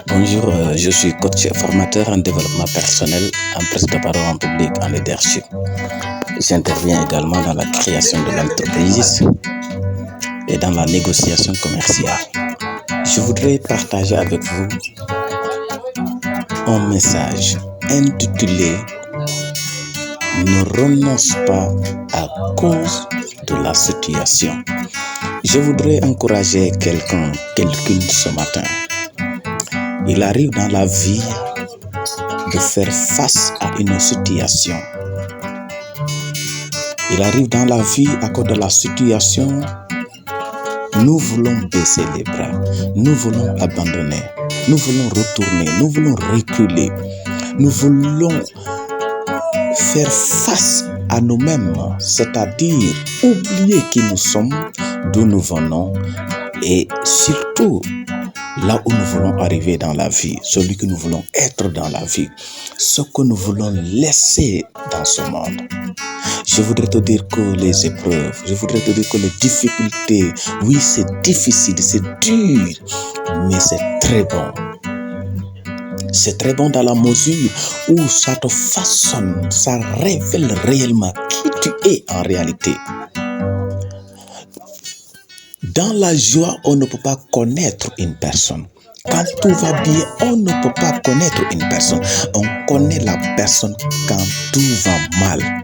Bonjour, je suis coach formateur en développement personnel, en prise de parole en public, en leadership. J'interviens également dans la création de l'entreprise et dans la négociation commerciale. Je voudrais partager avec vous un message intitulé « Ne renonce pas à cause de la situation ». Je voudrais encourager quelqu'un ce matin. Il arrive dans la vie de faire face à une situation. Il arrive dans la vie à cause de la situation. Nous voulons baisser les bras. Nous voulons abandonner. Nous voulons retourner. Nous voulons reculer. Nous voulons faire face à nous-mêmes, c'est-à-dire oublier qui nous sommes, d'où nous venons et surtout là où nous voulons arriver dans la vie, celui que nous voulons être dans la vie, ce que nous voulons laisser dans ce monde. Je voudrais te dire que les épreuves, je voudrais te dire que les difficultés, oui, c'est difficile, c'est dur, mais c'est très bon. C'est très bon dans la mesure où ça te façonne, ça révèle réellement qui tu es en réalité. Dans la joie, on ne peut pas connaître une personne. Quand tout va bien, on ne peut pas connaître une personne. On connaît la personne quand tout va mal.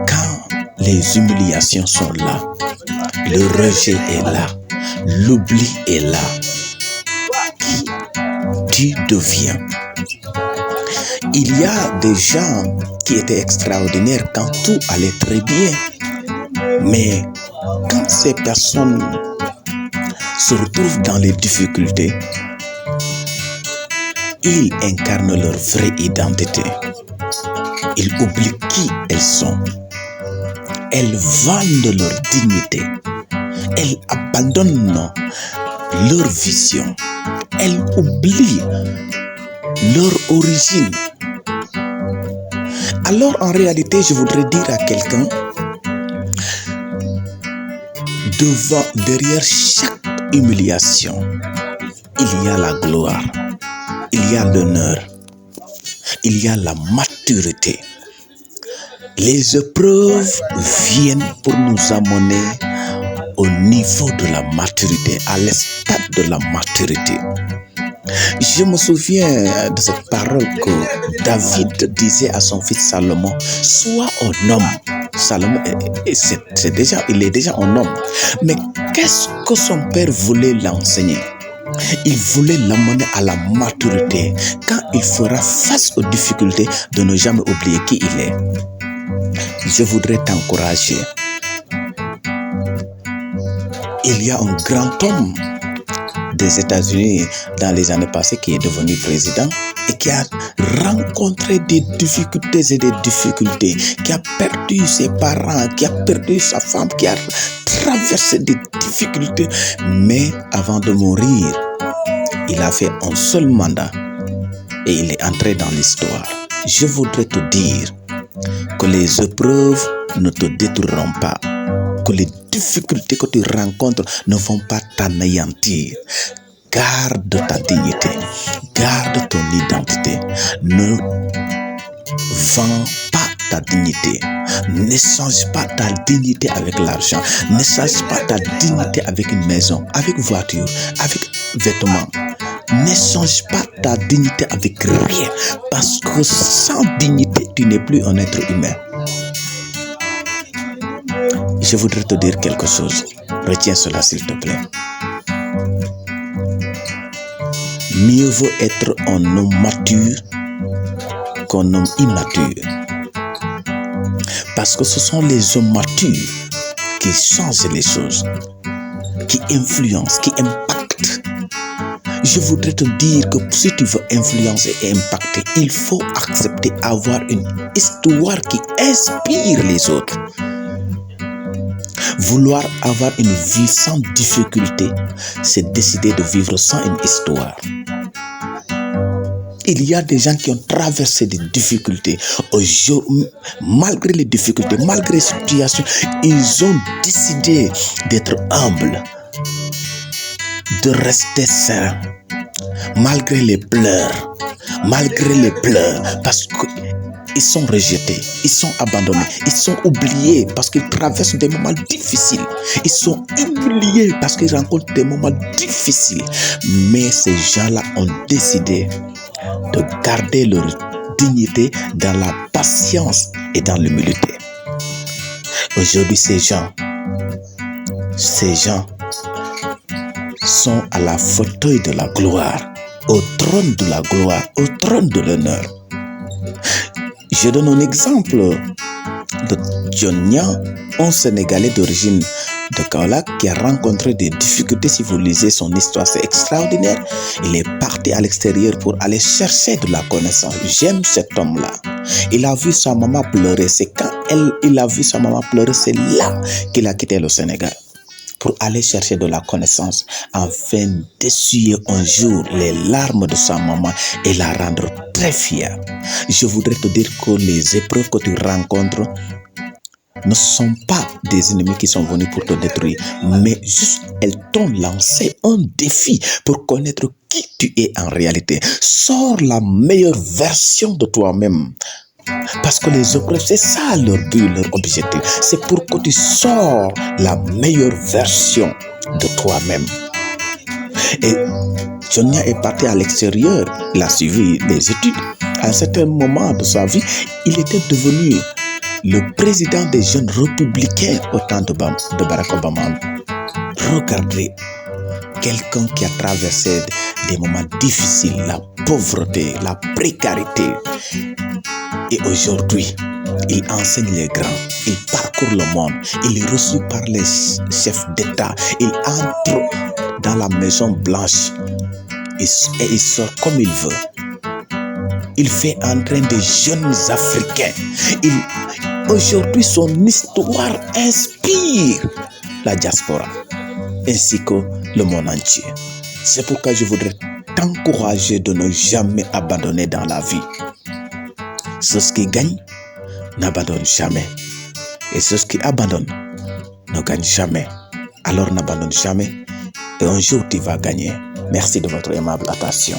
Quand les humiliations sont là, le rejet est là, l'oubli est là. Qui tu deviens? Il y a des gens qui étaient extraordinaires quand tout allait très bien. Mais quand ces personnes se retrouvent dans les difficultés, ils incarnent leur vraie identité. Ils oublient qui elles sont. Elles vendent leur dignité. Elles abandonnent leur vision. Elles oublient leur origine. Alors en réalité, je voudrais dire à quelqu'un, derrière chaque humiliation, il y a la gloire, il y a l'honneur, il y a la maturité. Les épreuves viennent pour nous amener au niveau de la maturité, à l'stade de la maturité. Je me souviens de cette parole que David disait à son fils Salomon: sois un homme. Salomon, il est déjà un homme. Mais qu'est-ce que son père voulait l'enseigner? Il voulait l'amener à la maturité. Quand il fera face aux difficultés, de ne jamais oublier qui il est. Je voudrais t'encourager. Il y a un grand homme des États-Unis dans les années passées qui est devenu président et qui a rencontré des difficultés et des difficultés, qui a perdu ses parents, qui a perdu sa femme, qui a traversé des difficultés. Mais avant de mourir, il a fait un seul mandat et il est entré dans l'histoire. Je voudrais te dire que les épreuves ne te détruiront pas, que les difficultés que tu rencontres ne vont pas t'anéantir. Garde ta dignité, garde ton identité. Ne vends pas ta dignité. Ne change pas ta dignité avec l'argent. Ne change pas ta dignité avec une maison, avec voiture, avec vêtements. Ne change pas ta dignité avec rien, parce que sans dignité, tu n'es plus un être humain. Je voudrais te dire quelque chose. Retiens cela, s'il te plaît. Mieux vaut être un homme mature qu'un homme immature. Parce que ce sont les hommes matures qui changent les choses, qui influencent, qui impactent. Je voudrais te dire que si tu veux influencer et impacter, il faut accepter avoir une histoire qui inspire les autres. Vouloir avoir une vie sans difficulté, c'est décider de vivre sans une histoire. Il y a des gens qui ont traversé des difficultés. Malgré les difficultés, malgré les situations, ils ont décidé d'être humbles. de rester serein, malgré les pleurs, parce qu'ils sont rejetés, ils sont abandonnés, ils sont oubliés parce qu'ils traversent des moments difficiles, ils sont humiliés parce qu'ils rencontrent des moments difficiles. Mais ces gens-là ont décidé de garder leur dignité dans la patience et dans l'humilité. Aujourd'hui, ces gens sont à la fauteuil de la gloire, au trône de la gloire, au trône de l'honneur. Je donne un exemple de Dionia, un Sénégalais d'origine de Kaolack qui a rencontré des difficultés. Si vous lisez son histoire, c'est extraordinaire. Il est parti à l'extérieur pour aller chercher de la connaissance. J'aime cet homme-là. Il a vu sa maman pleurer. C'est quand il a vu sa maman pleurer, c'est là qu'il a quitté le Sénégal pour aller chercher de la connaissance afin d'essuyer un jour les larmes de sa maman et la rendre très fière. Je voudrais te dire que les épreuves que tu rencontres ne sont pas des ennemis qui sont venus pour te détruire, mais juste elles t'ont lancé un défi pour connaître qui tu es en réalité. Sors la meilleure version de toi-même. Parce que les épreuves, c'est ça leur but, leur objectif. C'est pour que tu sors la meilleure version de toi-même. Et Dionia est parti à l'extérieur. Il a suivi des études. À un certain moment de sa vie, il était devenu le président des jeunes républicains au temps de Barack Obama. Regardez, quelqu'un qui a traversé des moments difficiles, la pauvreté, la précarité. Et aujourd'hui, il enseigne les grands, il parcourt le monde, il est reçu par les chefs d'État, il entre dans la Maison Blanche et il sort comme il veut. Il fait entrer des jeunes Africains. Aujourd'hui, son histoire inspire la diaspora ainsi que le monde entier. C'est pourquoi je voudrais t'encourager de ne jamais abandonner dans la vie. Ceux qui gagnent n'abandonnent jamais. Et ceux qui abandonnent ne gagnent jamais. Alors n'abandonne jamais. Et un jour tu vas gagner. Merci de votre aimable attention.